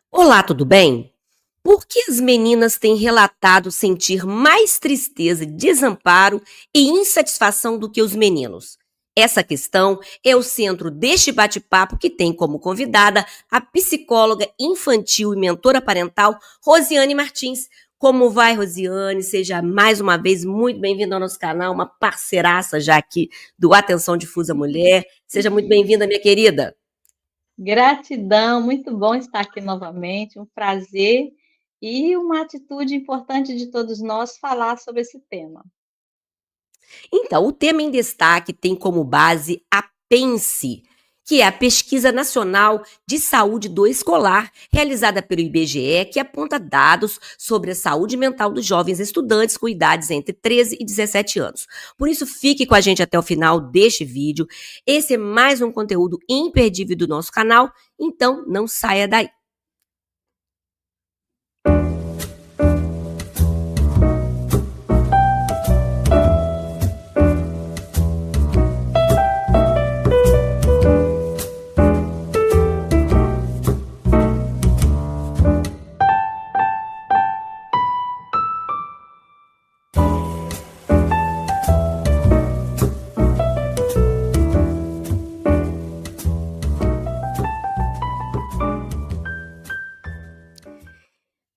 Olá, tudo bem? Por que as meninas têm relatado sentir mais tristeza, desamparo e insatisfação do que os meninos? Essa questão é o centro deste bate-papo que tem como convidada a psicóloga infantil e mentora parental Rosiane Martins. Como vai, Rosiane? Seja mais uma vez muito bem-vinda ao nosso canal, uma parceiraça já aqui do Atenção Difusa Mulher. Seja muito bem-vinda, minha querida. Gratidão, muito bom estar aqui novamente, um prazer e uma atitude importante de todos nós falar sobre esse tema. Então, o tema em destaque tem como base a PENSE, que é a Pesquisa Nacional de Saúde do Escolar, realizada pelo IBGE, que aponta dados sobre a saúde mental dos jovens estudantes com idades entre 13 e 17 anos. Por isso, fique com a gente até o final deste vídeo. Esse é mais um conteúdo imperdível do nosso canal, então não saia daí.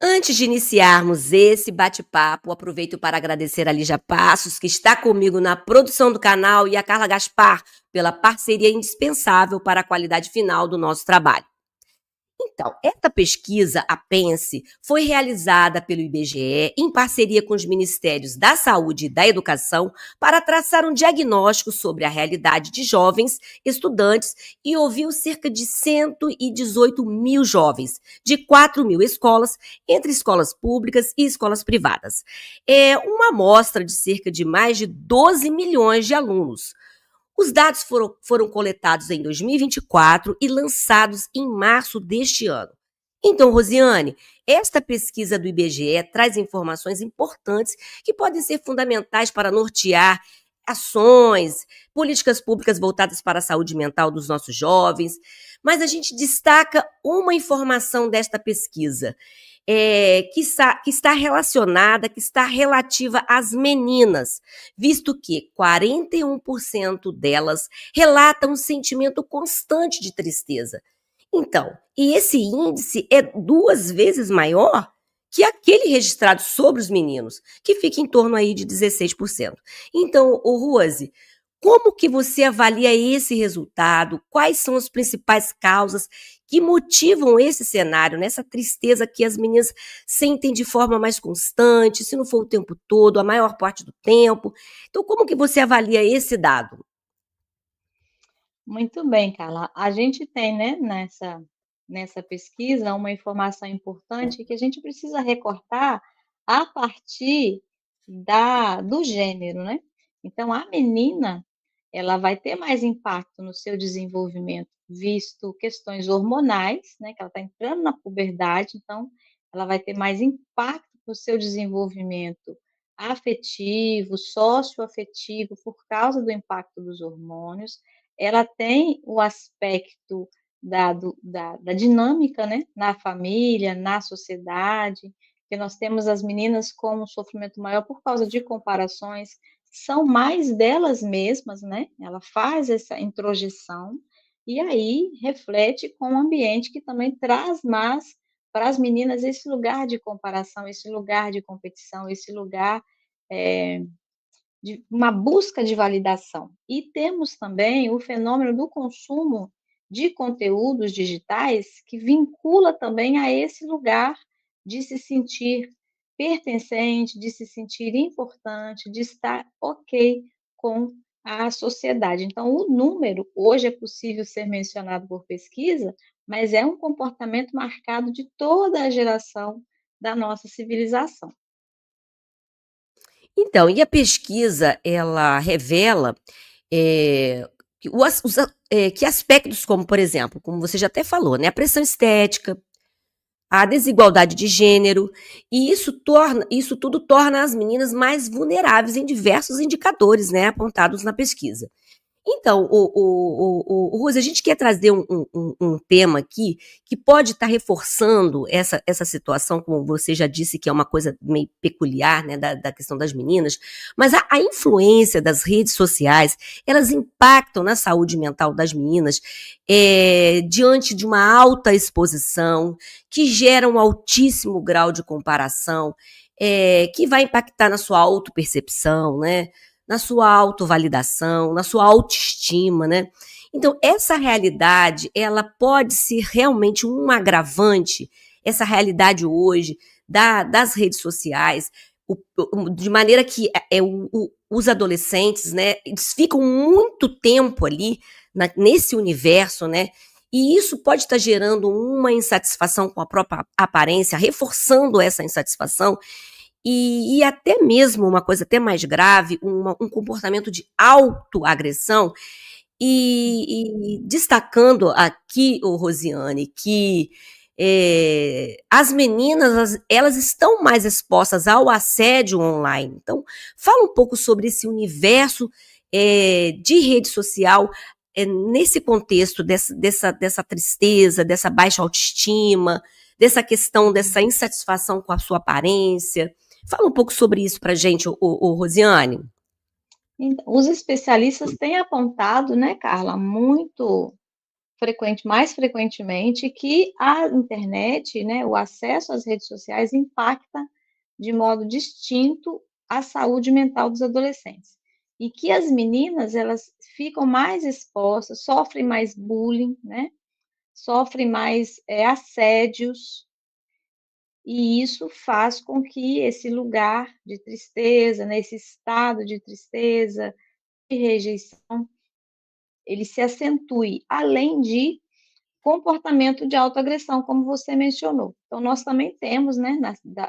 Antes de iniciarmos esse bate-papo, aproveito para agradecer a Lígia Passos, que está comigo na produção do canal, e a Carla Gaspar, pela parceria indispensável para a qualidade final do nosso trabalho. Então, essa pesquisa, a PENSE, foi realizada pelo IBGE em parceria com os Ministérios da Saúde e da Educação para traçar um diagnóstico sobre a realidade de jovens estudantes e ouviu cerca de 118 mil jovens, de 4 mil escolas, entre escolas públicas e escolas privadas. É uma amostra de cerca de mais de 12 milhões de alunos. Os dados foram coletados em 2024 e lançados em março deste ano. Então, Rosiane, esta pesquisa do IBGE traz informações importantes que podem ser fundamentais para nortear ações, políticas públicas voltadas para a saúde mental dos nossos jovens, mas a gente destaca uma informação desta pesquisa, que está relacionada, que está relativa às meninas, visto que 41% delas relatam um sentimento constante de tristeza. Então, e esse índice é 2 vezes maior que aquele registrado sobre os meninos, que fica em torno aí de 16%. Então, Rose, como que você avalia esse resultado? Quais são as principais causas que motivam esse cenário, nessa tristeza que as meninas sentem de forma mais constante, se não for o tempo todo, a maior parte do tempo? Então, como que você avalia esse dado? Muito bem, Carla. A gente tem, né, nessa pesquisa uma informação importante que a gente precisa recortar a partir do gênero, né? Então, a menina, ela vai ter mais impacto no seu desenvolvimento, visto questões hormonais, né, que ela está entrando na puberdade, então ela vai ter mais impacto no seu desenvolvimento afetivo, socioafetivo, por causa do impacto dos hormônios. Ela tem o aspecto da dinâmica, né, na família, na sociedade, que nós temos as meninas com um sofrimento maior por causa de comparações, são mais delas mesmas, né, ela faz essa introjeção, e aí reflete com o ambiente que também traz mais para as meninas esse lugar de comparação, esse lugar de competição, esse lugar, eh, de uma busca de validação. E temos também o fenômeno do consumo de conteúdos digitais que vincula também a esse lugar de se sentir pertencente, de se sentir importante, de estar ok com a sociedade. Então, o número, hoje é possível ser mencionado por pesquisa, mas é um comportamento marcado de toda a geração da nossa civilização. Então, e a pesquisa, ela revela que aspectos como, por exemplo, como você já até falou, né, a pressão estética, a desigualdade de gênero, e isso tudo torna as meninas mais vulneráveis em diversos indicadores, né, apontados na pesquisa. Então, Rose, a gente quer trazer um tema aqui que pode estar reforçando essa situação, como você já disse, que é uma coisa meio peculiar, né, da questão das meninas, mas a influência das redes sociais, elas impactam na saúde mental das meninas diante de uma alta exposição, que gera um altíssimo grau de comparação, que vai impactar na sua autopercepção, né? Na sua autovalidação, na sua autoestima, né? Então, essa realidade, ela pode ser realmente um agravante, essa realidade hoje das redes sociais, de maneira que os adolescentes, né, eles ficam muito tempo ali nesse universo, né? E isso pode estar gerando uma insatisfação com a própria aparência, reforçando essa insatisfação e até mesmo uma coisa até mais grave, um comportamento de autoagressão, e destacando aqui, Rosiane, que as meninas, elas estão mais expostas ao assédio online. Então, fala um pouco sobre esse universo de rede social, nesse contexto dessa tristeza, dessa baixa autoestima, dessa questão, dessa insatisfação com a sua aparência. Fala um pouco sobre isso para a gente, Rosiane. Então, os especialistas têm apontado, né, Carla, mais frequentemente, que a internet, né, o acesso às redes sociais impacta de modo distinto a saúde mental dos adolescentes. E que as meninas, elas ficam mais expostas, sofrem mais bullying, né? Sofrem mais assédios, e isso faz com que esse lugar de tristeza, né, esse estado de tristeza, de rejeição, ele se acentue, além de comportamento de autoagressão, como você mencionou. Então, nós também temos, né,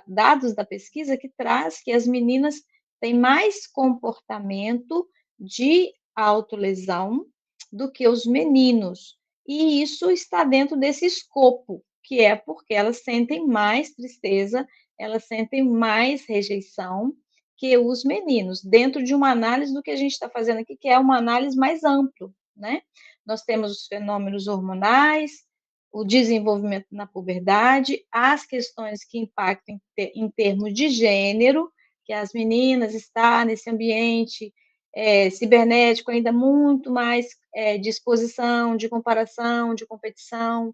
dados da pesquisa que traz que as meninas têm mais comportamento de autolesão do que os meninos. E isso está dentro desse escopo, que é porque elas sentem mais tristeza, elas sentem mais rejeição que os meninos, dentro de uma análise do que a gente está fazendo aqui, que é uma análise mais ampla, né? Nós temos os fenômenos hormonais, o desenvolvimento na puberdade, as questões que impactam em termos de gênero, que as meninas estão nesse ambiente cibernético ainda muito mais de exposição, de comparação, de competição,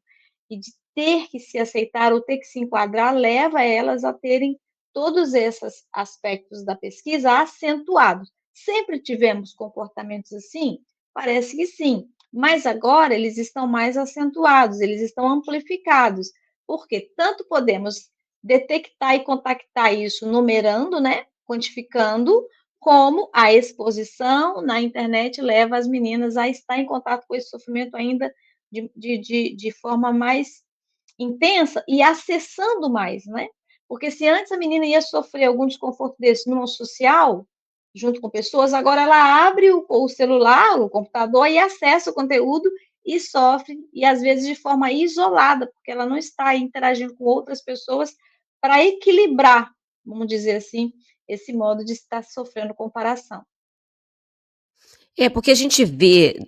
e de ter que se aceitar ou ter que se enquadrar, leva elas a terem todos esses aspectos da pesquisa acentuados. Sempre tivemos comportamentos assim? Parece que sim, mas agora eles estão mais acentuados, eles estão amplificados, porque tanto podemos detectar e contactar isso numerando, né, quantificando, como a exposição na internet leva as meninas a estar em contato com esse sofrimento ainda de forma mais intensa e acessando mais, né? Porque se antes a menina ia sofrer algum desconforto desse numa social, junto com pessoas, agora ela abre o celular, o computador e acessa o conteúdo e sofre, e às vezes de forma isolada, porque ela não está interagindo com outras pessoas para equilibrar, vamos dizer assim, esse modo de estar sofrendo comparação. Porque a gente vê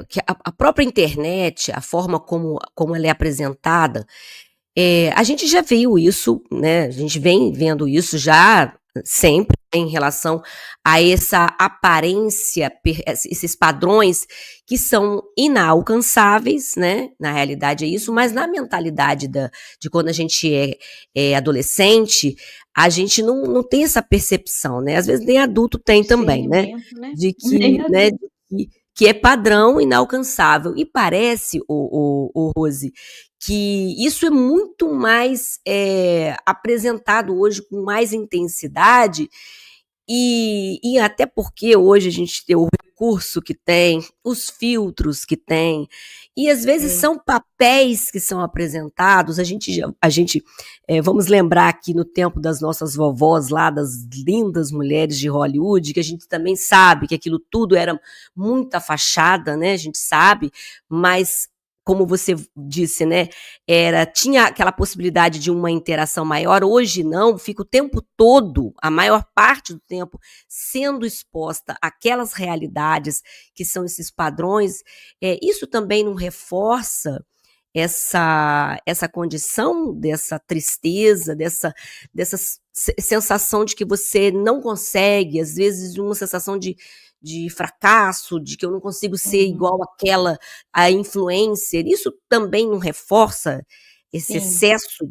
que a própria internet, a forma como ela é apresentada, a gente já viu isso, né? A gente vem vendo isso já sempre em relação a essa aparência, esses padrões que são inalcançáveis, né? Na realidade é isso, mas na mentalidade de quando a gente é adolescente, a gente não tem essa percepção, né? Às vezes nem adulto tem também, né? Discernimento, né? De Nem que, né? adulto. Que é padrão inalcançável. E parece, o Rose, que isso é muito mais apresentado hoje com mais intensidade, e até porque hoje a gente tem o recurso que tem, os filtros que tem, e às vezes É, são papéis que são apresentados. A gente vamos lembrar aqui no tempo das nossas vovós lá, das lindas mulheres de Hollywood, que a gente também sabe que aquilo tudo era muita fachada, né? A gente sabe, mas como você disse, né, tinha aquela possibilidade de uma interação maior, hoje não, fica o tempo todo, a maior parte do tempo, sendo exposta àquelas realidades que são esses padrões, isso também não reforça essa condição dessa tristeza, dessa sensação de que você não consegue, às vezes uma sensação de fracasso, de que eu não consigo ser igual a influencer, isso também não reforça esse Sim. excesso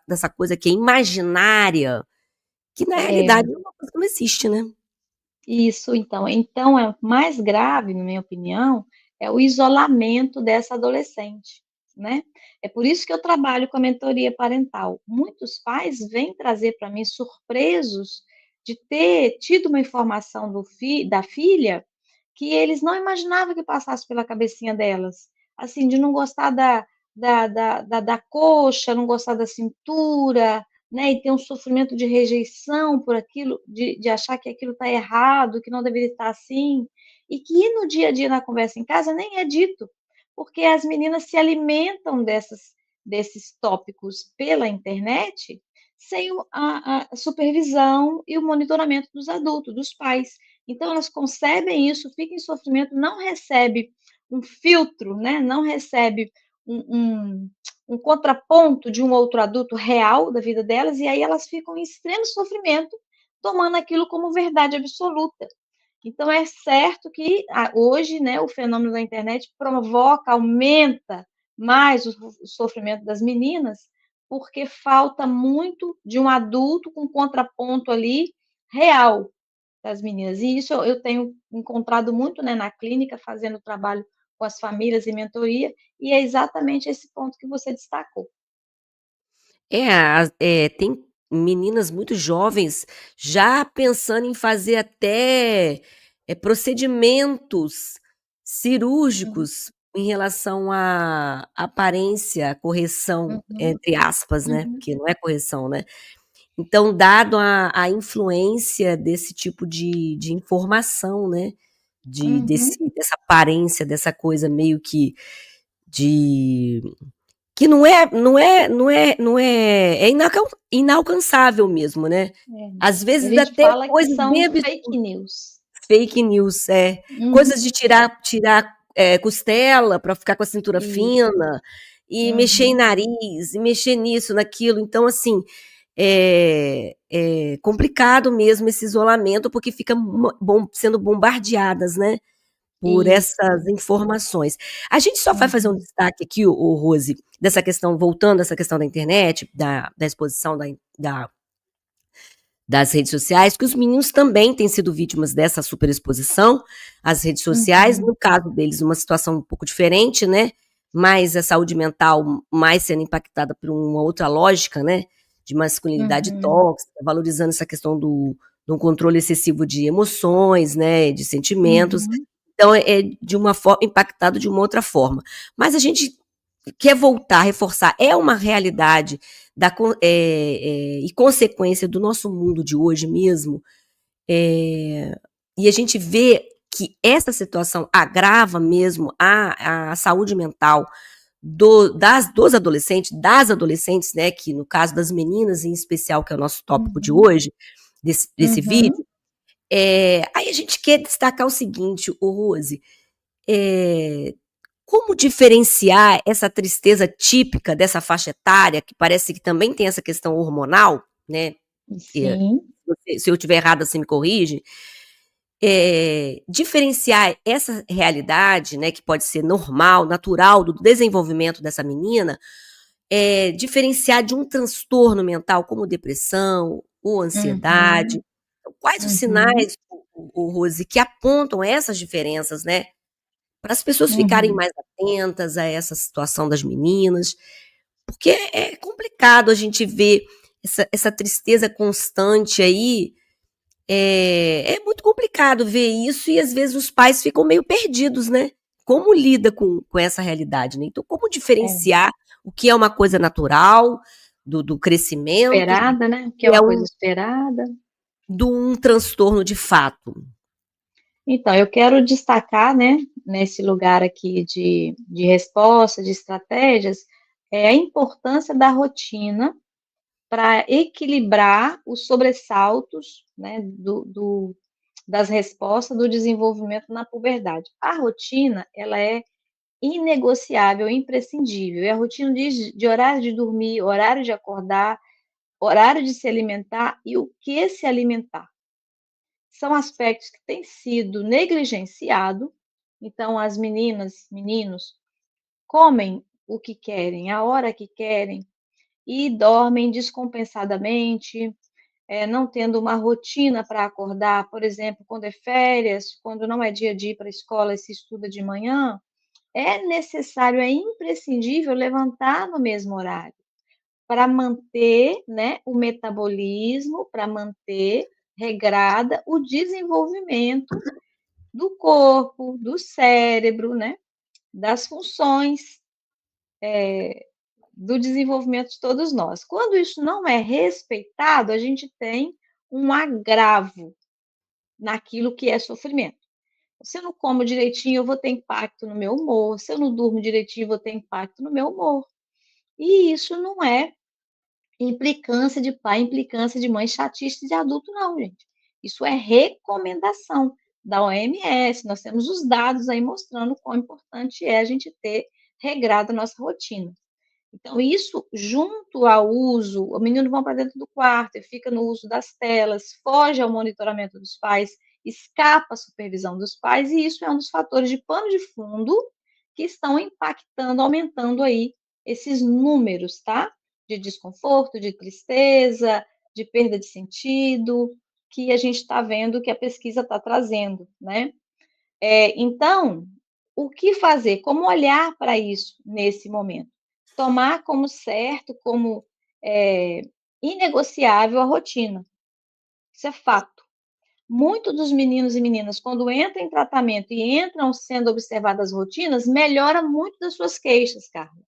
dessa coisa que é imaginária, que na realidade é uma coisa que não existe, né? Isso, então é mais grave, na minha opinião, é o isolamento dessa adolescente, né. É por isso que eu trabalho com a mentoria parental. Muitos pais vêm trazer para mim surpresos de ter tido uma informação da filha, que eles não imaginavam que passasse pela cabecinha delas, assim, de não gostar da coxa, não gostar da cintura, né, e ter um sofrimento de rejeição por aquilo, de achar que aquilo está errado, que não deveria estar assim, e que no dia a dia, na conversa em casa, nem é dito, porque as meninas se alimentam desses tópicos pela internet, sem a supervisão e o monitoramento dos adultos, dos pais. Então elas concebem isso, ficam em sofrimento, não recebe um filtro, né, não recebe um um contraponto de um outro adulto real da vida delas, e aí elas ficam em extremo sofrimento, tomando aquilo como verdade absoluta. Então é certo que hoje, né, o fenômeno da internet provoca, aumenta mais o sofrimento das meninas, porque falta muito de um adulto com contraponto ali real das meninas. E isso eu tenho encontrado muito, né, na clínica, fazendo trabalho com as famílias e mentoria, e é exatamente esse ponto que você destacou. Tem meninas muito jovens já pensando em fazer até, procedimentos Uhum, cirúrgicos em relação à aparência, correção, uhum, entre aspas, né, uhum, porque não é correção, né. Então, dado a influência desse tipo de informação, né, uhum. dessa aparência, dessa coisa meio de que não é inalcançável mesmo, né. Às A vezes gente até fala que coisas são bem fake absurdas, news. fake news, Uhum. coisas de tirar, costela para ficar com a cintura Isso. fina, e mexer em Uhum. nariz, e mexer nisso, naquilo, então assim, é complicado mesmo esse isolamento, porque fica sendo bombardeadas, né, por Isso. essas informações. A gente só vai fazer um Uhum. destaque aqui, ô Rose, dessa questão, voltando a essa questão da internet, da exposição da das redes sociais, que os meninos também têm sido vítimas dessa superexposição às redes sociais, Uhum. no caso deles uma situação um pouco diferente, né, mais a saúde mental mais sendo impactada por uma outra lógica, né, de masculinidade Uhum. tóxica, valorizando essa questão do controle excessivo de emoções, né, de sentimentos, Uhum. então é de uma forma impactado de uma outra forma. Mas a gente quer voltar, reforçar, é uma realidade e consequência do nosso mundo de hoje mesmo, e a gente vê que essa situação agrava mesmo a saúde mental dos adolescentes, das adolescentes, né, que no caso das meninas em especial, que é o nosso tópico de Uhum. hoje, desse Uhum. vídeo, aí a gente quer destacar o seguinte, o Rose, é, como diferenciar essa tristeza típica dessa faixa etária, que parece que também tem essa questão hormonal, né, eh, Sim. se eu estiver errada, você me corrige, diferenciar essa realidade, né, que pode ser normal, natural, do desenvolvimento dessa menina, diferenciar de um transtorno mental como depressão ou ansiedade. Uhum. Quais os Uhum. sinais, Rose, que apontam essas diferenças, né, para as pessoas ficarem Uhum. mais atentas a essa situação das meninas, porque é complicado a gente ver essa tristeza constante aí, é muito complicado ver isso e às vezes os pais ficam meio perdidos, né. Como lida com essa realidade, né. Então como É. diferenciar o que é uma coisa natural, do crescimento, Esperada, né, que é que é uma coisa esperada. um transtorno de fato? Então, eu quero destacar, né, nesse lugar aqui de resposta, de estratégias, a importância da rotina para equilibrar os sobressaltos, né, das respostas do desenvolvimento na puberdade. A rotina, ela é inegociável, imprescindível. E a rotina diz de horário de dormir, horário de acordar, horário de se alimentar e o que se alimentar. São aspectos que têm sido negligenciado. Então, as meninas, meninos comem o que querem, a hora que querem e dormem descompensadamente, não tendo uma rotina para acordar, por exemplo, quando é férias, quando não é dia de ir para a escola e se estuda de manhã, é necessário, é imprescindível levantar no mesmo horário, para manter, né, o metabolismo, para manter regrada o desenvolvimento do corpo, do cérebro, né, das funções, do desenvolvimento de todos nós. Quando isso não é respeitado, a gente tem um agravo naquilo que é sofrimento. Se eu não como direitinho, eu vou ter impacto no meu humor, se eu não durmo direitinho, eu vou ter impacto no meu humor. E isso não é implicância de pai, implicância de mãe, chatice de adulto, não, gente. Isso é recomendação da OMS. Nós temos os dados aí mostrando quão importante é a gente ter regrado a nossa rotina. Então, isso junto ao uso, o menino vai para dentro do quarto e fica no uso das telas, foge ao monitoramento dos pais, escapa à supervisão dos pais, e isso é um dos fatores de pano de fundo que estão impactando, aumentando aí esses números, tá? De desconforto, de tristeza, de perda de sentido, que a gente está vendo que a pesquisa está trazendo, né? Então, o que fazer? Como olhar para isso nesse momento? Tomar como certo, como inegociável a rotina. Isso é fato. Muitos dos meninos e meninas, quando entram em tratamento e entram sendo observadas as rotinas, melhora muito das suas queixas, Carla.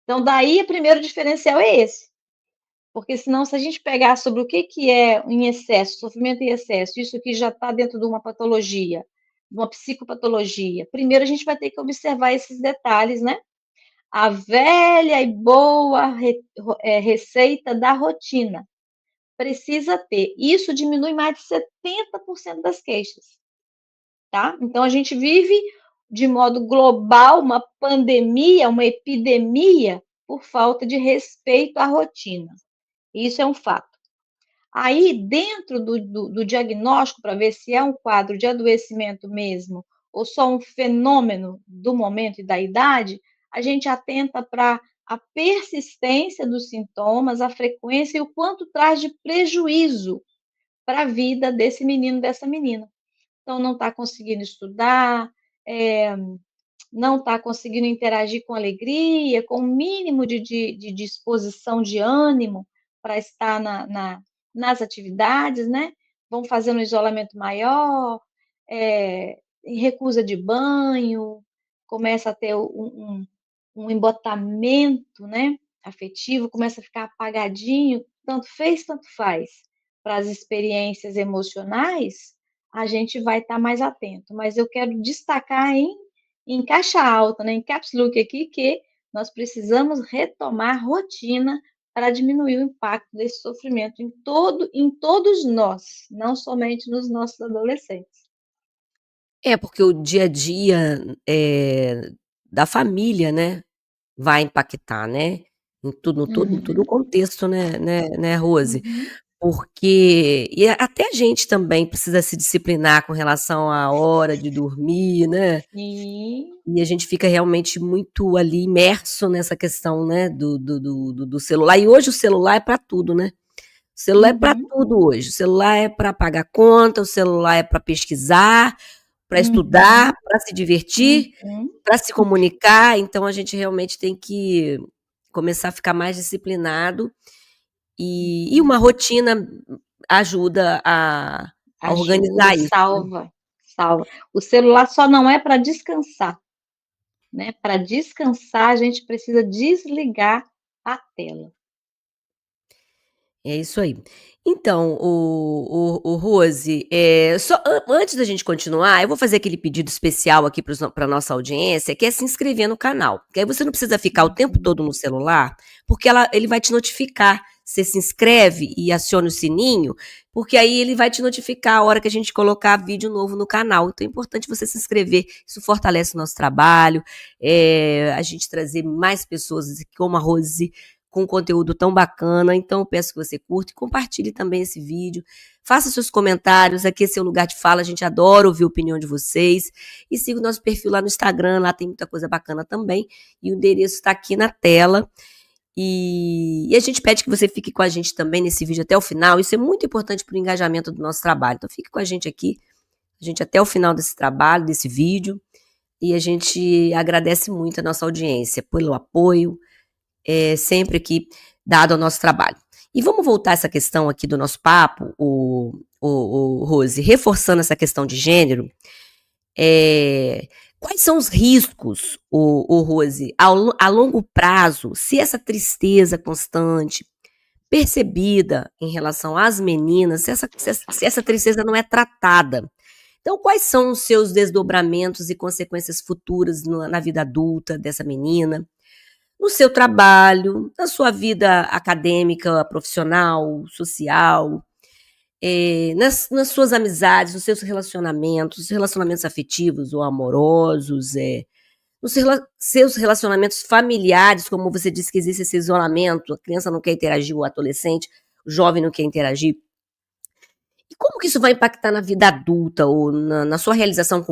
Então, daí, o primeiro diferencial é esse. Porque senão, se a gente pegar sobre o que é em excesso, sofrimento em excesso, isso que já está dentro de uma patologia, de uma psicopatologia, primeiro a gente vai ter que observar esses detalhes, né? A velha e boa receita da rotina. Precisa ter. Isso diminui mais de 70% das queixas, tá? Então, a gente vive de modo global uma pandemia, uma epidemia, por falta de respeito à rotina. Isso é um fato. Aí, dentro do diagnóstico, para ver se é um quadro de adoecimento mesmo, ou só um fenômeno do momento e da idade, a gente atenta para a persistência dos sintomas, a frequência e o quanto traz de prejuízo para a vida desse menino, dessa menina. Então, não está conseguindo estudar, não está conseguindo interagir com alegria, com o mínimo de disposição de ânimo para estar nas atividades, né? Vão fazendo um isolamento maior, recusa de banho, começa a ter um embotamento, né, afetivo, começa a ficar apagadinho, tanto fez, tanto faz. Para as experiências emocionais, a gente vai estar mais atento. Mas eu quero destacar em caixa alta, né, em caps look aqui, que nós precisamos retomar rotina para diminuir o impacto desse sofrimento em todos nós, não somente nos nossos adolescentes. É, porque o dia a dia, da família, né, vai impactar, né, em todo o Uhum, contexto, né, Rose. uhum. Porque até a gente também precisa se disciplinar com relação à hora de dormir, né, Sim. e a gente fica realmente muito ali imerso nessa questão, né, do celular. E hoje o celular é para tudo, né. O celular é para Uhum, tudo hoje. O celular é para pagar conta, o celular é para pesquisar, para estudar, uhum, para se divertir, uhum. para se comunicar. Então a gente realmente tem que começar a ficar mais disciplinado e uma rotina ajuda a Ajuda, organizar isso, né. salva, salva. O celular só não é para descansar, né, para descansar a gente precisa desligar a tela. É isso aí. Então, o Rose, só antes da gente continuar, eu vou fazer aquele pedido especial aqui para nossa audiência, que é se inscrever no canal, que aí você não precisa ficar o tempo Uhum. todo no celular, porque ele vai te notificar. Você se inscreve e aciona o sininho, porque aí ele vai te notificar a hora que a gente colocar vídeo novo no canal. Então é importante você se inscrever, isso fortalece o nosso trabalho, a gente trazer mais pessoas como a Rose, com um conteúdo tão bacana. Então, eu peço que você curta e compartilhe também esse vídeo. Faça seus comentários, aqui é seu lugar de fala, a gente adora ouvir a opinião de vocês. E siga o nosso perfil lá no Instagram, lá tem muita coisa bacana também. E o endereço está aqui na tela. E a gente pede que você fique com a gente também nesse vídeo até o final. Isso é muito importante para o engajamento do nosso trabalho. Então, fique com a gente aqui, a gente até o final desse trabalho, desse vídeo. E a gente agradece muito a nossa audiência pelo apoio, sempre aqui dado ao nosso trabalho. E vamos voltar a essa questão aqui do nosso papo, o Rose, reforçando essa questão de gênero. Quais são os riscos, o Rose, a longo prazo, se essa tristeza constante, percebida em relação às meninas, se essa tristeza não é tratada? Então, quais são os seus desdobramentos e consequências futuras na vida adulta dessa menina? No seu trabalho, na sua vida acadêmica, profissional, social, nas suas amizades, nos seus relacionamentos afetivos ou amorosos, nos seus relacionamentos familiares, como você disse que existe esse isolamento, a criança não quer interagir, o adolescente, o jovem não quer interagir. E como que isso vai impactar na vida adulta ou na sua realização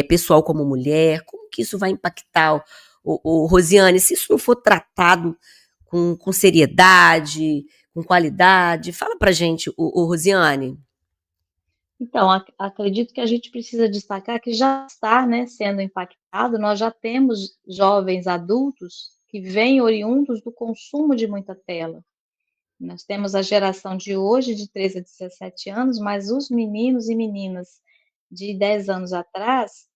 pessoal como mulher? Como que isso vai impactar, Rosiane, se isso não for tratado com seriedade, com qualidade? Fala pra gente, Rosiane. Então, acredito que a gente precisa destacar que já está, né, sendo impactado. Nós já temos jovens adultos que vêm oriundos do consumo de muita tela. Nós temos a geração de hoje, de 13 a 17 anos, mas os meninos e meninas de 10 anos atrás,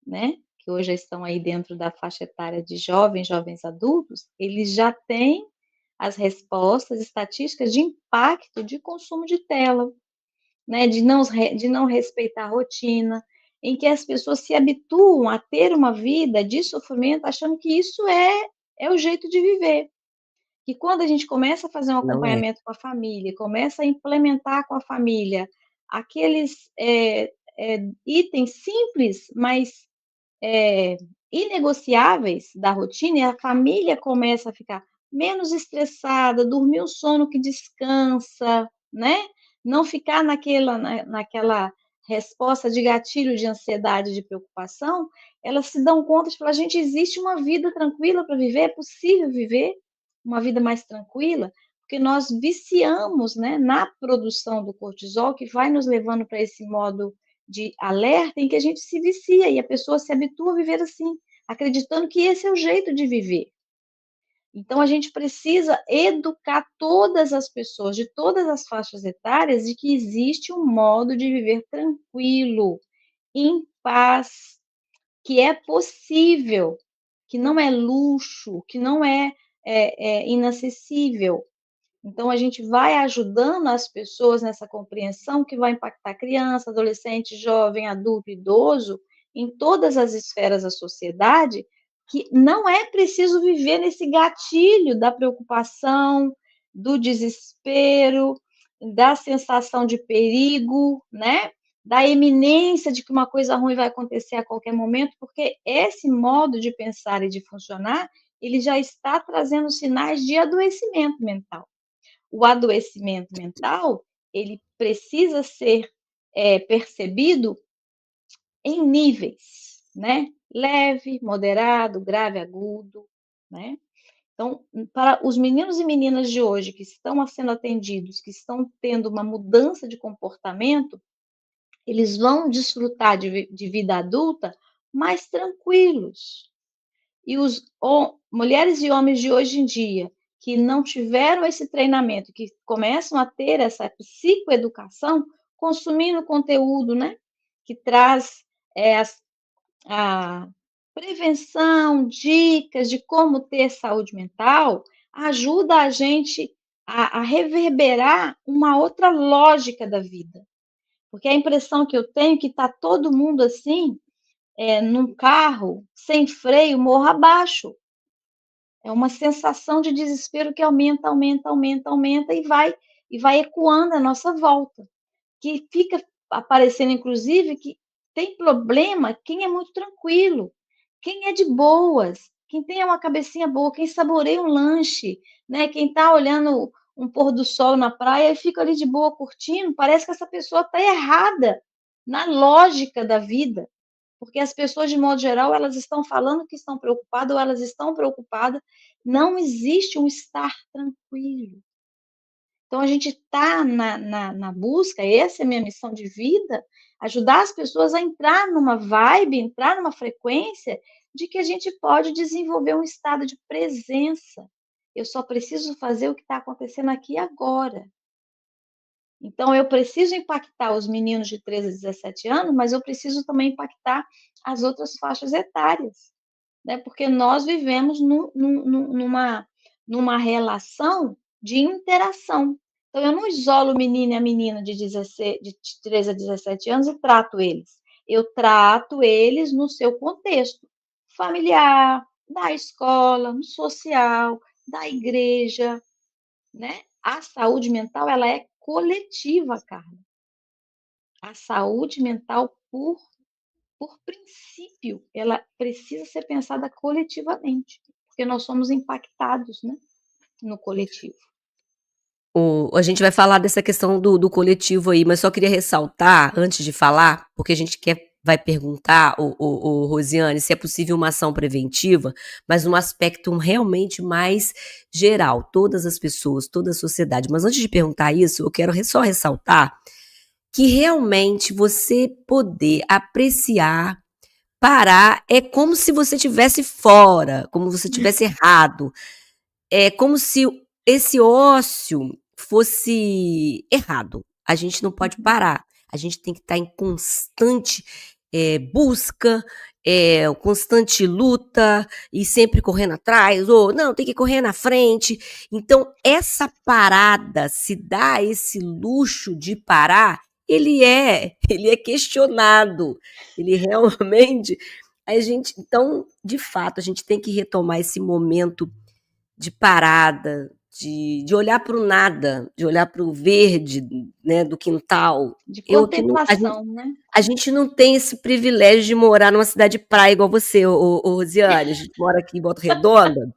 né, que hoje estão aí dentro da faixa etária de jovens adultos, eles já têm as respostas estatísticas de impacto de consumo de tela, né, de não respeitar a rotina, em que as pessoas se habituam a ter uma vida de sofrimento, achando que isso é o jeito de viver. E quando a gente começa a fazer um Não é. acompanhamento com a família, começa a implementar com a família aqueles itens simples, mas eh, inegociáveis da rotina, e a família começa a ficar menos estressada, dormir um sono que descansa, né, não ficar naquela resposta de gatilho de ansiedade, de preocupação, elas se dão conta de falar: "Gente, existe uma vida tranquila para viver, é possível viver uma vida mais tranquila", porque nós viciamos, né, na produção do cortisol, que vai nos levando para esse modo de alerta em que a gente se vicia e a pessoa se habitua a viver assim, acreditando que esse é o jeito de viver. Então a gente precisa educar todas as pessoas de todas as faixas etárias de que existe um modo de viver tranquilo, em paz, que é possível, que não é luxo, que não é inacessível. Então, a gente vai ajudando as pessoas nessa compreensão que vai impactar criança, adolescente, jovem, adulto, idoso, em todas as esferas da sociedade, que não é preciso viver nesse gatilho da preocupação, do desespero, da sensação de perigo, né? Da iminência de que uma coisa ruim vai acontecer a qualquer momento, porque esse modo de pensar e de funcionar, ele já está trazendo sinais de adoecimento mental. O adoecimento mental, ele precisa ser percebido em níveis, né? Leve, moderado, grave, agudo, né? Então, para os meninos e meninas de hoje que estão sendo atendidos, que estão tendo uma mudança de comportamento, eles vão desfrutar de vida adulta mais tranquilos, e mulheres e homens de hoje em dia, que não tiveram esse treinamento, que começam a ter essa psicoeducação, consumindo conteúdo, né, que traz a prevenção, dicas de como ter saúde mental, ajuda a gente a reverberar uma outra lógica da vida. Porque a impressão que eu tenho é que está todo mundo assim, num carro, sem freio, morro abaixo. É uma sensação de desespero que aumenta, aumenta, aumenta, aumenta e vai ecoando à nossa volta. Que fica aparecendo, inclusive, que tem problema quem é muito tranquilo, quem é de boas, quem tem uma cabecinha boa, quem saboreia um lanche, né? Quem está olhando um pôr do sol na praia e fica ali de boa curtindo, parece que essa pessoa está errada na lógica da vida, porque as pessoas, de modo geral, elas estão falando que estão preocupadas ou elas estão preocupadas, não existe um estar tranquilo. Então, a gente está na busca, essa é a minha missão de vida, ajudar as pessoas a entrar numa vibe, entrar numa frequência de que a gente pode desenvolver um estado de presença. Eu só preciso fazer o que está acontecendo aqui e agora. Então, eu preciso impactar os meninos de 13 a 17 anos, mas eu preciso também impactar as outras faixas etárias, né? Porque nós vivemos numa relação de interação. Então, eu não isolo o menino e a menina de 13 a 17 anos e trato eles. Eu trato eles no seu contexto familiar, da escola, no social, da igreja, né? A saúde mental, ela é coletiva, Carla. A saúde mental, por princípio, ela precisa ser pensada coletivamente, porque nós somos impactados, né, no coletivo. A gente vai falar dessa questão do coletivo aí, mas só queria ressaltar, antes de falar, porque a gente vai perguntar, Rosiane, se é possível uma ação preventiva, mas num aspecto realmente mais geral, todas as pessoas, toda a sociedade. Mas antes de perguntar isso, eu quero só ressaltar que realmente você poder apreciar, parar, é como se você estivesse fora, como se você tivesse errado. É como se esse ócio fosse errado. A gente não pode parar. A gente tem que estar em constante busca, constante luta e sempre correndo atrás, ou não, tem que correr na frente. Então, essa parada, se dá esse luxo de parar, ele é questionado. Ele realmente, então, de fato, a gente tem que retomar esse momento de parada, de olhar para o nada, de olhar para o verde, né, do quintal. De Eu que não, contemplação, né? a gente não tem esse privilégio de morar numa cidade de praia igual você, Rosiane. A gente mora aqui em Volta Redonda.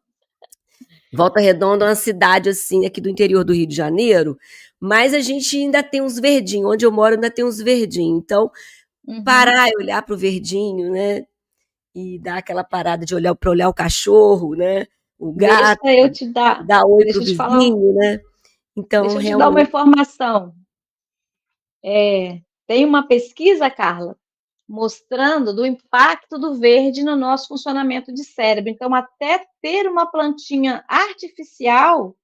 Volta Redonda é uma cidade assim aqui do interior do Rio de Janeiro, mas a gente ainda tem uns verdinhos. Onde eu moro ainda tem uns verdinhos. Então, parar e olhar para o verdinho, né? E dar aquela parada de olhar para olhar o cachorro, né? O gato, Deixa eu te dar, dar oi pro deixa eu te falar, vizinho, né. Então deixa eu te dar uma realmente informação. Tem uma pesquisa, Carla, mostrando do impacto do verde no nosso funcionamento de cérebro. Então, até ter uma plantinha artificial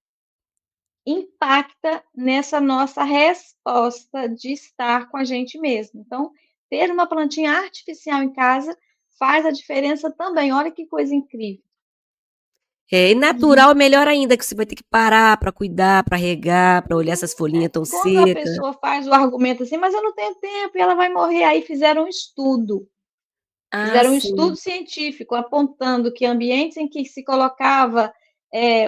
impacta nessa nossa resposta de estar com a gente mesmo. Então, ter uma plantinha artificial em casa faz a diferença também. Olha que coisa incrível. e natural é melhor ainda, que você vai ter que parar para cuidar, para regar, para olhar essas folhinhas tão Quando a seca. pessoa faz o argumento assim, mas eu não tenho tempo e ela vai morrer, aí fizeram um estudo. Ah, Fizeram um sim. estudo científico apontando que ambientes em que se colocava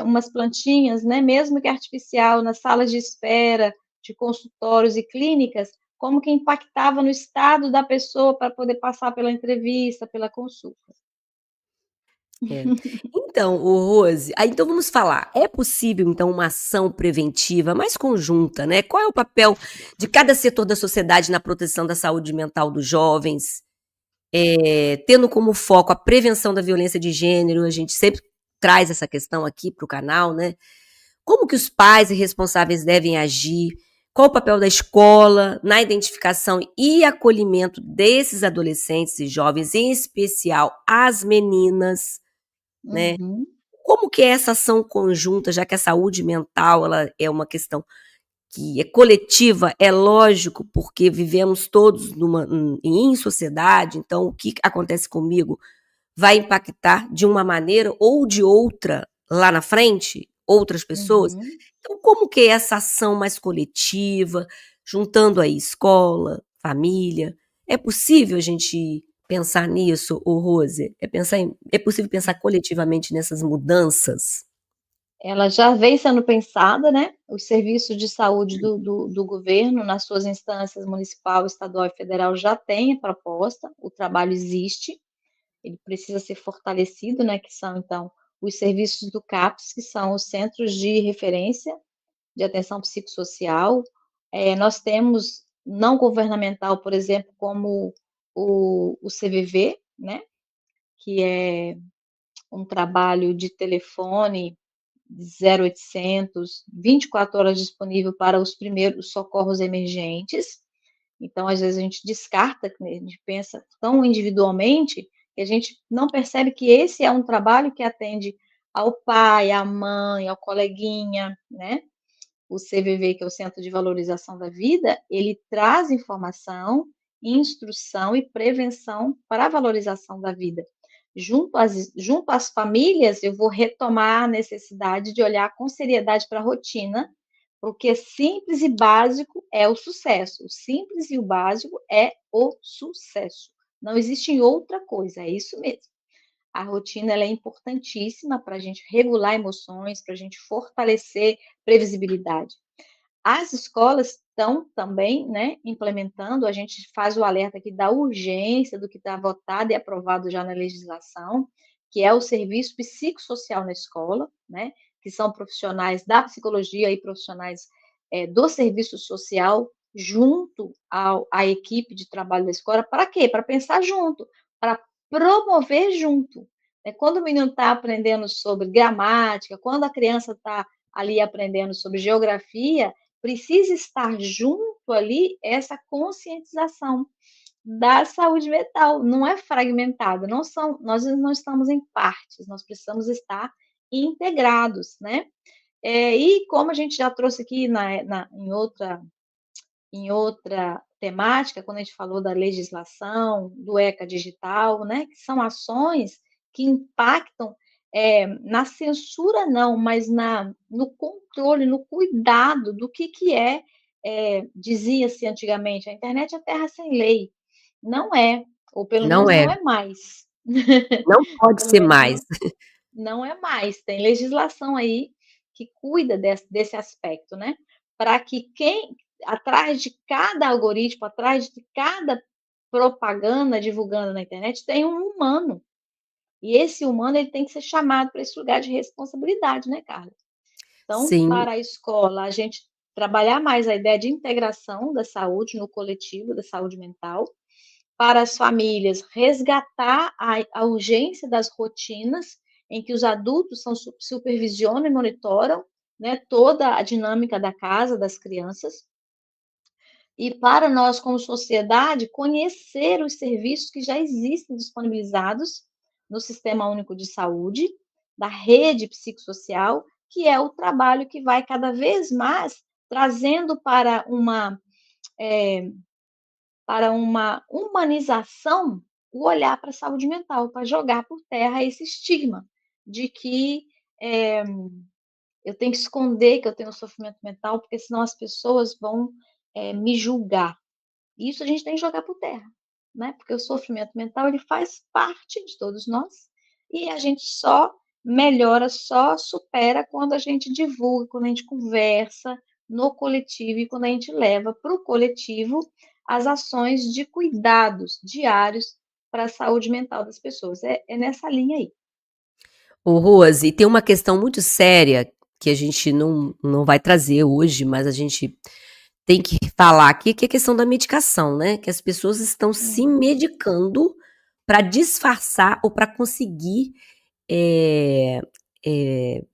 umas plantinhas, né, mesmo que artificial, nas salas de espera, de consultórios e clínicas, como que impactava no estado da pessoa para poder passar pela entrevista, pela consulta. É. Então, Rose, então vamos falar, é possível então uma ação preventiva mais conjunta, né? Qual é o papel de cada setor da sociedade na proteção da saúde mental dos jovens? Tendo como foco a prevenção da violência de gênero, a gente sempre traz essa questão aqui para o canal, né? Como que os pais e responsáveis devem agir? Qual o papel da escola na identificação e acolhimento desses adolescentes e jovens, em especial as meninas, né? Uhum. Como que é essa ação conjunta, já que a saúde mental ela é uma questão que é coletiva, é lógico, porque vivemos todos em sociedade, então o que acontece comigo vai impactar de uma maneira ou de outra lá na frente? outras pessoas. Uhum. Então, como que é essa ação mais coletiva, juntando aí escola, família? É possível a gente pensar nisso, ô Rose? É possível pensar coletivamente nessas mudanças? Ela já vem sendo pensada, né? Os serviços de saúde do governo, nas suas instâncias municipal, estadual e federal, já tem a proposta, o trabalho existe, ele precisa ser fortalecido, né? Que são, então, os serviços do CAPS, que são os Centros de Referência de Atenção Psicossocial. Nós temos não governamental, por exemplo, como o CVV, né? Que é um trabalho de telefone 0800, 24 horas disponível para os primeiros socorros emergentes. Então, às vezes, a gente descarta, a gente pensa tão individualmente, que a gente não percebe que esse é um trabalho que atende ao pai, à mãe, ao coleguinha, né? O CVV, que é o Centro de Valorização da Vida, ele traz informação, instrução e prevenção para a valorização da vida. Junto às famílias, eu vou retomar a necessidade de olhar com seriedade para a rotina, porque simples e básico é o sucesso. O simples e o básico é o sucesso. Não existe outra coisa, é isso mesmo. A rotina ela é importantíssima para a gente regular emoções, para a gente fortalecer previsibilidade. As escolas estão também, né, implementando, a gente faz o alerta aqui da urgência do que está votado e aprovado já na legislação, que é o serviço psicossocial na escola, né, que são profissionais da psicologia e profissionais do serviço social junto à equipe de trabalho da escola. Para quê? Para pensar junto, para promover junto. Quando o menino está aprendendo sobre gramática, quando a criança está ali aprendendo sobre geografia, precisa estar junto ali essa conscientização da saúde mental, não é fragmentado, nós não estamos em partes, nós precisamos estar integrados, né? E como a gente já trouxe aqui em outra temática, quando a gente falou da legislação, do ECA digital, né, que são ações que impactam na censura não, mas no controle, no cuidado do que dizia-se antigamente, a internet é terra sem lei. Não é, ou pelo Não menos é, não é mais. não pode Pelo ser menos mais. não é mais. Tem legislação aí que cuida desse aspecto, né? Para que quem, atrás de cada algoritmo, atrás de cada propaganda divulgando na internet, tem um humano. E esse humano ele tem que ser chamado para esse lugar de responsabilidade, né, Carla? Então, Sim. para a escola, a gente trabalhar mais a ideia de integração da saúde no coletivo, da saúde mental, para as famílias resgatar a urgência das rotinas em que os adultos supervisionam e monitoram, né, toda a dinâmica da casa, das crianças, e para nós, como sociedade, conhecer os serviços que já existem disponibilizados no Sistema Único de Saúde, da rede psicossocial, que é o trabalho que vai cada vez mais trazendo é, para uma humanização o olhar para a saúde mental, para jogar por terra esse estigma de que é, eu tenho que esconder que eu tenho sofrimento mental, porque senão as pessoas vão me julgar. Isso a gente tem que jogar por terra, né? Porque o sofrimento mental ele faz parte de todos nós e a gente só melhora, só supera quando a gente divulga, quando a gente conversa no coletivo e quando a gente leva para o coletivo as ações de cuidados diários para a saúde mental das pessoas. É nessa linha aí. Ô Rose, tem uma questão muito séria que a gente não vai trazer hoje, mas a gente tem que falar aqui, que é a questão da medicação, né? Que as pessoas estão se Uhum, medicando para disfarçar ou para conseguir eh,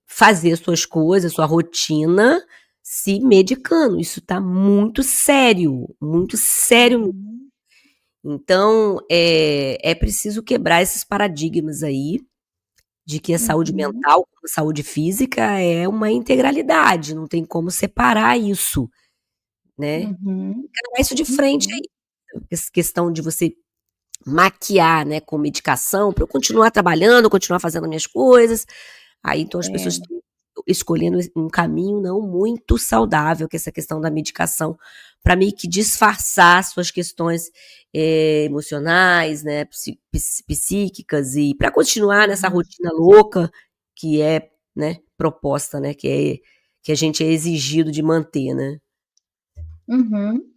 fazer suas coisas, sua rotina, se medicando. Isso está muito sério, muito sério. uhum, Então, é preciso quebrar esses paradigmas aí de que a saúde uhum, mental, como a saúde física, é uma integralidade, não tem como separar isso, né. uhum, Encarar isso de frente uhum. aí, essa questão de você maquiar, né, com medicação para eu continuar trabalhando, continuar fazendo minhas coisas, aí então as pessoas É, têm escolhendo um caminho não muito saudável, que é essa questão da medicação, para meio que disfarçar suas questões emocionais, né, psíquicas, e para continuar nessa rotina louca que é, né, proposta, né, que a gente é exigido de manter, né? Uhum.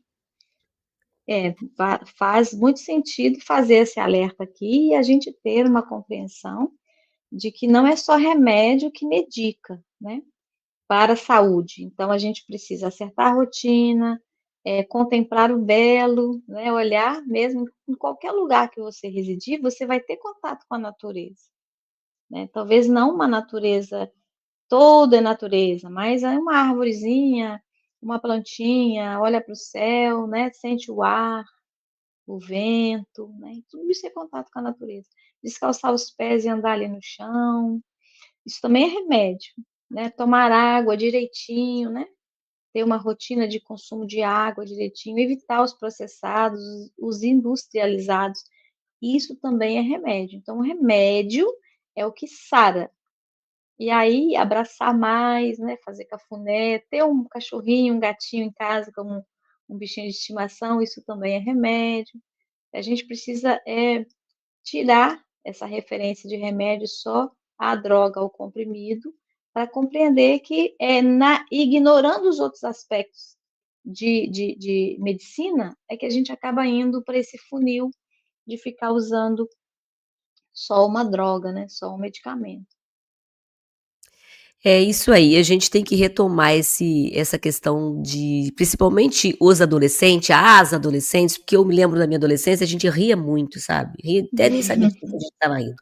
Faz muito sentido fazer esse alerta aqui e a gente ter uma compreensão de que não é só remédio que medica, né, para a saúde. Então a gente precisa acertar a rotina, contemplar o belo, né, olhar mesmo em qualquer lugar que você residir, você vai ter contato com a natureza, né. Talvez não uma natureza, toda é natureza, mas é uma arvorezinha, uma plantinha, olha para o céu, né, sente o ar, o vento, né, tudo isso é contato com a natureza. Descalçar os pés e andar ali no chão, isso também é remédio, né, tomar água direitinho, né, ter uma rotina de consumo de água direitinho, evitar os processados, os industrializados, isso também é remédio. Então o remédio é o que sara. E aí abraçar mais, né, fazer cafuné, ter um cachorrinho, um gatinho em casa como um bichinho de estimação, isso também é remédio. A gente precisa, tirar essa referência de remédio só à droga, ao comprimido, para compreender que, ignorando os outros aspectos de medicina, é que a gente acaba indo para esse funil de ficar usando só uma droga, né, só um medicamento. É isso aí, a gente tem que retomar essa questão de, principalmente os adolescentes, as adolescentes, porque eu me lembro da minha adolescência, a gente ria muito, sabe? Ria, até nem sabia de que a gente estava rindo.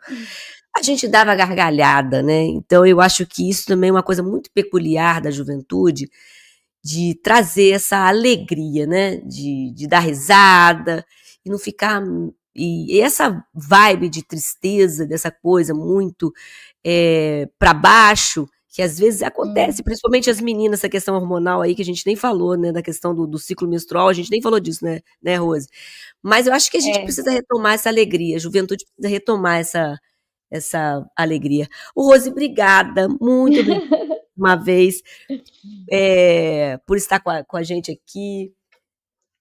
A gente dava gargalhada, né? Então eu acho que isso também é uma coisa muito peculiar da juventude, de trazer essa alegria, né? De dar risada e não ficar. E essa vibe de tristeza, dessa coisa muito para baixo, que às vezes acontece, Hum, principalmente as meninas, essa questão hormonal aí, que a gente nem falou, né? Da questão do ciclo menstrual, a gente nem falou disso, né, Rose? Mas eu acho que a gente é. precisa retomar essa alegria, a juventude precisa retomar essa alegria. Ô, Rose, obrigada, muito obrigada uma vez, por estar com a gente aqui.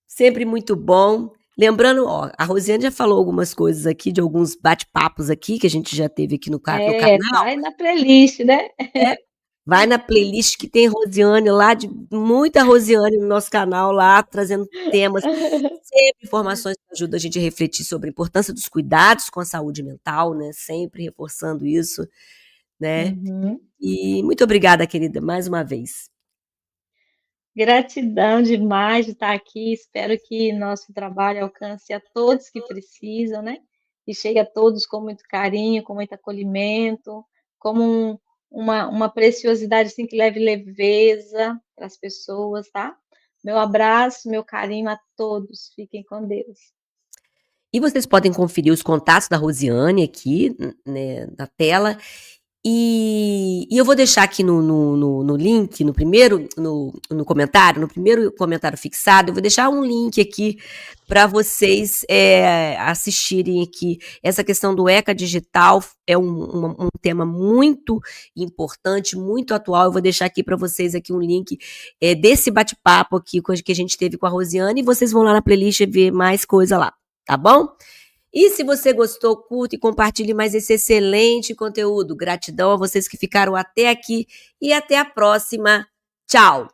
Sempre muito bom. Lembrando, ó, a Rosiane já falou algumas coisas aqui, de alguns bate-papos aqui, que a gente já teve aqui no canal. Vai na playlist, né. É, vai na playlist que tem Rosiane lá, de muita Rosiane no nosso canal lá, trazendo temas, sempre informações que ajudam a gente a refletir sobre a importância dos cuidados com a saúde mental, né? Sempre reforçando isso, né? Uhum. E muito obrigada, querida, mais uma vez. Gratidão demais de estar aqui, espero que nosso trabalho alcance a todos que precisam, né, e chegue a todos com muito carinho, com muito acolhimento, como uma preciosidade, assim, que leve leveza para as pessoas, tá. Meu abraço, meu carinho a todos, fiquem com Deus. E vocês podem conferir os contatos da Rosiane aqui, né, na tela. E eu vou deixar aqui no link, no comentário, no primeiro comentário fixado, eu vou deixar um link aqui para vocês assistirem aqui. Essa questão do ECA digital é um tema muito importante, muito atual. Eu vou deixar aqui para vocês aqui um link desse bate-papo aqui que a gente teve com a Rosiane, e vocês vão lá na playlist e ver mais coisa lá, tá bom? E se você gostou, curta e compartilhe mais esse excelente conteúdo. Gratidão a vocês que ficaram até aqui e até a próxima. Tchau!